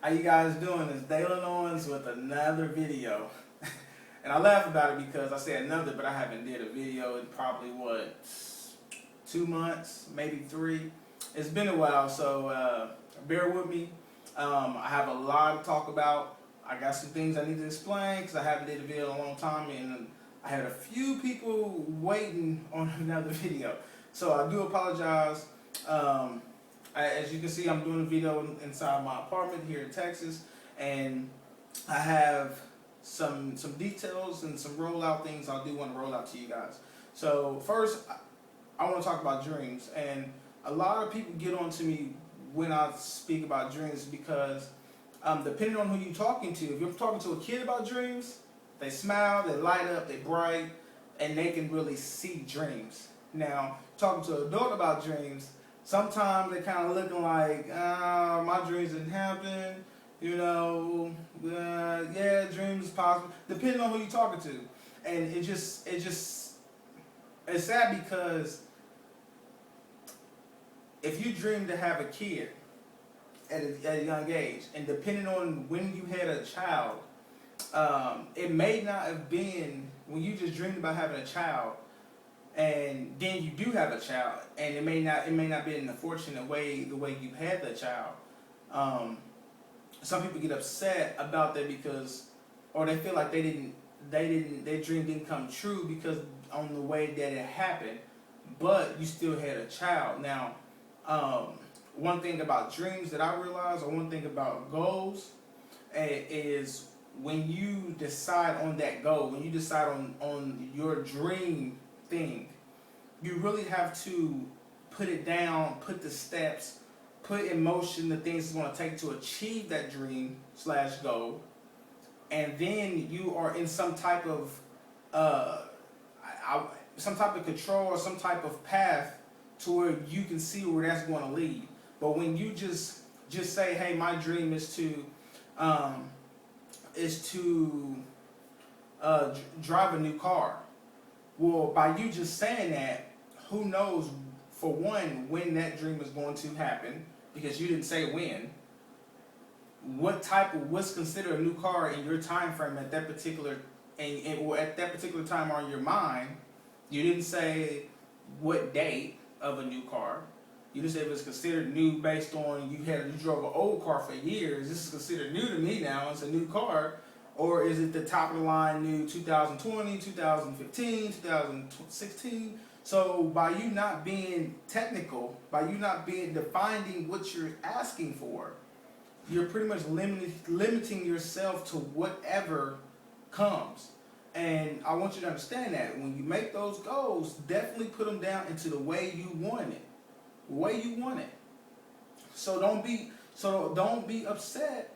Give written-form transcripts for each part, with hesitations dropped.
How you guys doing? It's Dalen Owens with another video. And I laugh about it because I say another, but I haven't did a video in probably, 2 months, maybe 3. It's been a while, so bear with me. I have a lot to talk about. I got some things I need to explain because I haven't did a video in a long time, and I had a few people waiting on another video. So I do apologize. As you can see, I'm doing a video inside my apartment here in Texas, and I have some details and some rollout things I do want to roll out to you guys. So first, I want to talk about dreams, and a lot of people get on to me when I speak about dreams because depending on who you're talking to, if you're talking to a kid about dreams, they smile, they light up, they bright, and they can really see dreams. Now, talking to an adult about dreams, sometimes they kind of looking like, my dreams didn't happen, yeah, dreams is possible, depending on who you're talking to. And it's sad because if you dream to have a kid at a young age, and depending on when you had a child, it may not have been when you just dreamed about having a child, and then you do have a child, and it may not be in the fortunate way the way you had the child. Some people get upset about that because, or they feel like their dream didn't come true because on the way that it happened, but you still had a child. Now, one thing about dreams that I realize, or one thing about goals, is when you decide on that goal, when you decide on your dream thing, you really have to put it down, put the steps, put in motion the things it's going to take to achieve that dream / goal, and then you are in some type of control or some type of path to where you can see where that's going to lead. But when you just say, hey, my dream is to drive a new car. Well, by you just saying that, who knows, for one, when that dream is going to happen, because you didn't say when. What's considered a new car in your time frame at that particular at that particular time on your mind. You didn't say what date of a new car. You just said it was considered new based on you drove an old car for years. This is considered new to me now. It's a new car. Or is it the top of the line new 2020, 2015, 2016? So by you not being technical, by you not being defining what you're asking for, you're pretty much limiting yourself to whatever comes. And I want you to understand that when you make those goals, definitely put them down into the way you want it. The way you want it. So don't be upset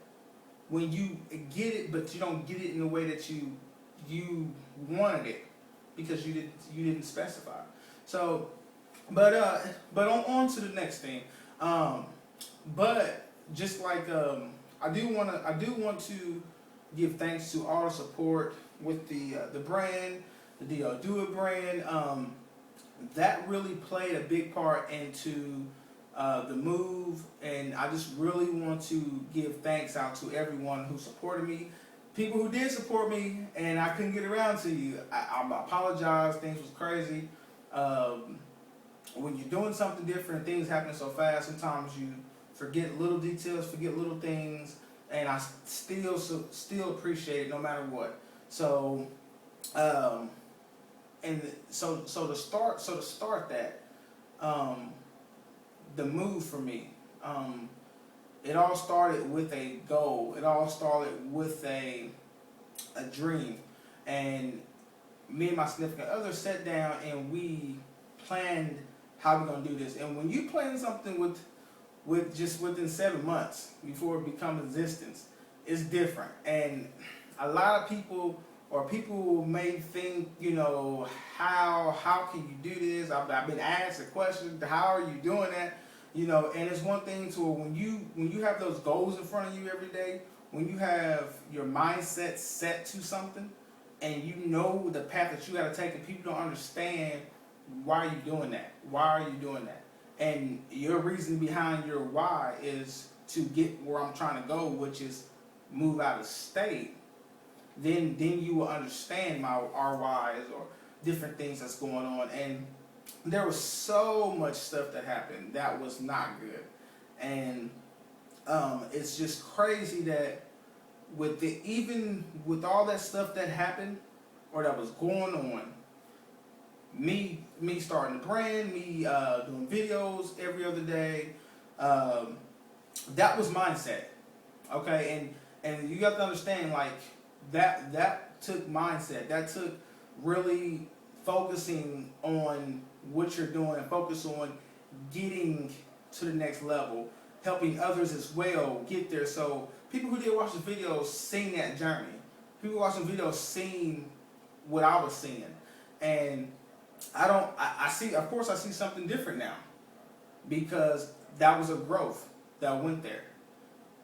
when you get it, but you don't get it in the way that you wanted it because you didn't specify. So, but on to the next thing. But just like I do want to give thanks to all the support with the brand, the DL Do It brand. That really played a big part into the move, and I just really want to give thanks out to everyone who supported me. People who did support me and I couldn't get around to you, I apologize. Things was crazy. When you're doing something different, things happen so fast, sometimes you forget little details, forget little things, and I still appreciate it no matter what. So to start that, the move for me, it all started with a goal. It all started with a dream, and me and my significant other sat down and we planned how we're gonna do this. And when you plan something with just within 7 months before it becomes existence, it's different. And a lot of people may think, how can you do this? I've been asked a question, how are you doing that? And it's one thing to when you have those goals in front of you every day, when you have your mindset set to something, and you know the path that you got to take, and people don't understand why are you doing that? Why are you doing that? And your reason behind your why is to get where I'm trying to go, which is move out of state, then you will understand my RYs or different things that's going on. And there was so much stuff that happened that was not good. And it's just crazy that even with all that stuff that happened or that was going on, me starting the brand, me doing videos every other day, that was mindset. Okay, and you have to understand, like, that took mindset. That took really focusing on what you're doing and focus on getting to the next level, helping others as well get there. So people who did watch the videos seen that journey. People watching videos seen what I was seeing. And I see, of course I see something different now, because that was a growth that went there.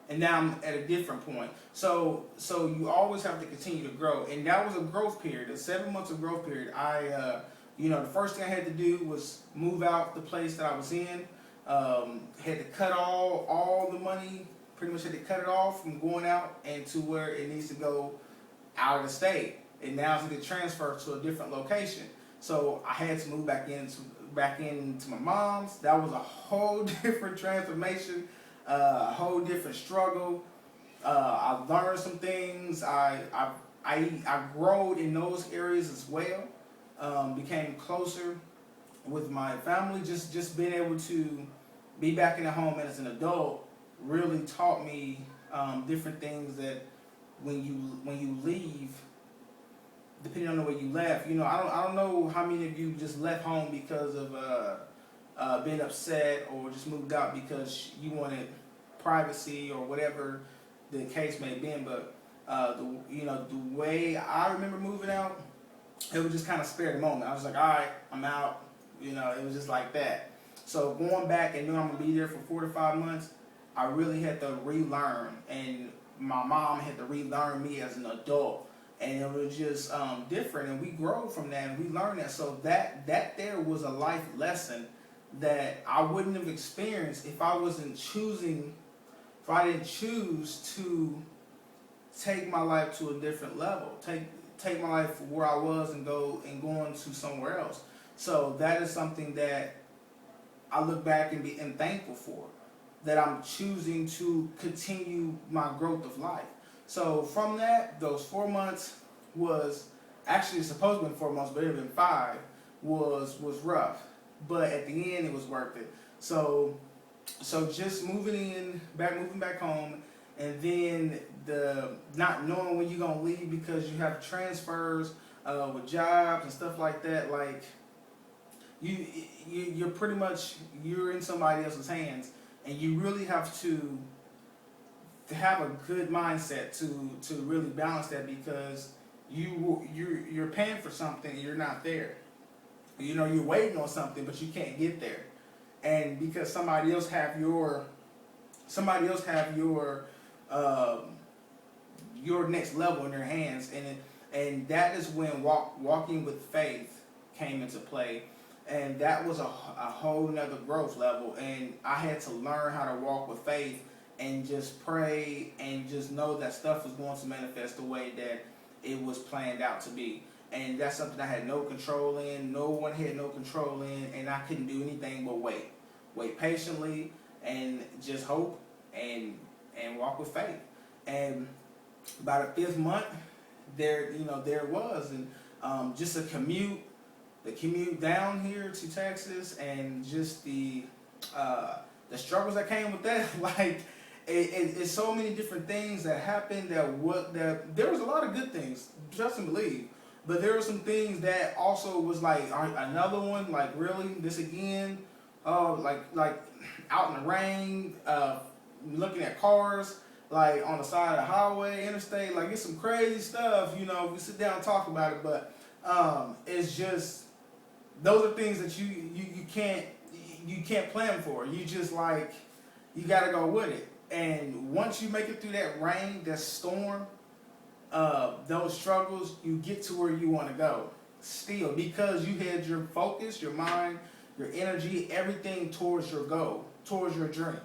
And now I'm at a different point. So you always have to continue to grow. And that was a growth period, a 7 months of growth period. The first thing I had to do was move out the place that I was in. Had to cut all the money, pretty much had to cut it off from going out and to where it needs to go out of the state. And now it's going to transfer to a different location. So I had to move back into my mom's. That was a whole different transformation, a whole different struggle. I learned some things. I growed in those areas as well. Became closer with my family. Just being able to be back in the home as an adult really taught me different things that when you leave, depending on the way you left, I don't know how many of you just left home because of being upset, or just moved out because you wanted privacy or whatever the case may have been. But the way I remember moving out, it was just kind of spare the moment. I was like, all right, I'm out. It was just like that. So going back and knowing I'm gonna be there for 4 to 5 months, I really had to relearn, and my mom had to relearn me as an adult. And it was just different, and we grow from that, and we learn that. So that there was a life lesson that I wouldn't have experienced if I didn't choose to take my life to a different level, take my life where I was and going to somewhere else. So that is something that I look back and be thankful for, that I'm choosing to continue my growth of life. So from that, those 4 months was actually supposed to be 4 months, but it had been 5, was rough. But at the end, it was worth it. So just moving back home, and then the not knowing when you're gonna leave because you have transfers with jobs and stuff like that. Like you're pretty much in somebody else's hands, and you really have to have a good mindset to really balance that, because you're paying for something and you're not there. You're waiting on something, but you can't get there, and because somebody else have your next level in their hands, and that is when walking with faith came into play, and that was a whole nother growth level, and I had to learn how to walk with faith and just pray and just know that stuff was going to manifest the way that it was planned out to be. And that's something I had no control in. No one had no control in, and I couldn't do anything but wait patiently, and just hope and walk with faith. And by the 5th month, there it was, and just the commute down here to Texas, and just the struggles that came with that, like. It's so many different things that happened that there was a lot of good things, trust and believe, but there were some things that also was like another one, like really this again, like out in the rain, looking at cars like on the side of the highway, interstate, like it's some crazy stuff. We sit down and talk about it, but it's just those are things that you can't plan for. You just like you gotta go with it. And once you make it through that rain, that storm, those struggles, you get to where you want to go. Still, because you had your focus, your mind, your energy, everything towards your goal, towards your dream.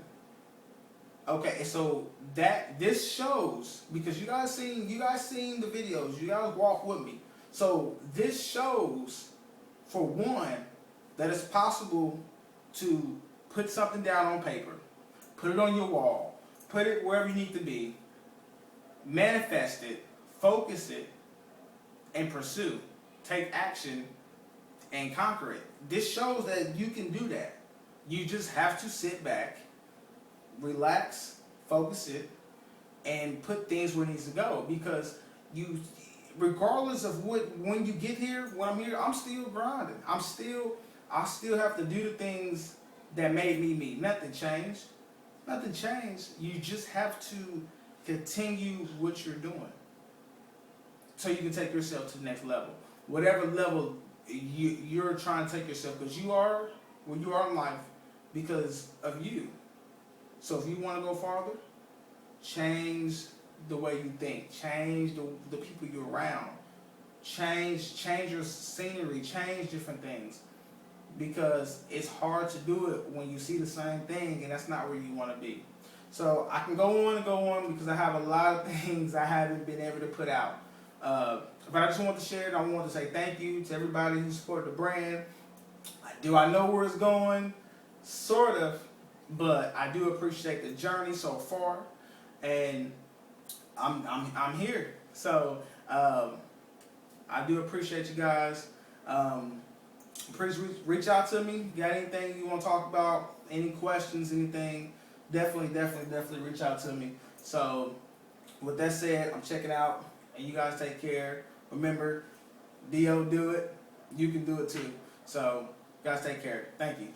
Okay, so this shows, because you guys seen the videos, you guys walk with me. So this shows, for one, that it's possible to put something down on paper, put it on your wall, put it wherever you need to be, manifest it, focus it, and pursue. Take action and conquer it. This shows that you can do that. You just have to sit back, relax, focus it, and put things where it needs to go. Because you, regardless of when you get here, when I'm here, I'm still grinding. I still have to do the things that made me me. Nothing changed. Nothing changed. You just have to continue what you're doing, so you can take yourself to the next level. Whatever level you're trying to take yourself, because you are where you are in life because of you. So if you want to go farther, change the way you think, change the people you're around, change your scenery, change different things, because it's hard to do it when you see the same thing and that's not where you want to be. So I can go on and go on because I have a lot of things I haven't been able to put out. But I just want to share it. I want to say thank you to everybody who supported the brand. Do I know where it's going? Sort of, but I do appreciate the journey so far, and I'm here. So I do appreciate you guys. Please reach out to me. Got anything you want to talk about? Any questions? Anything? Definitely reach out to me. So with that said, I'm checking out, and you guys take care. Remember, D.O. do it. You can do it too. So guys, take care. Thank you.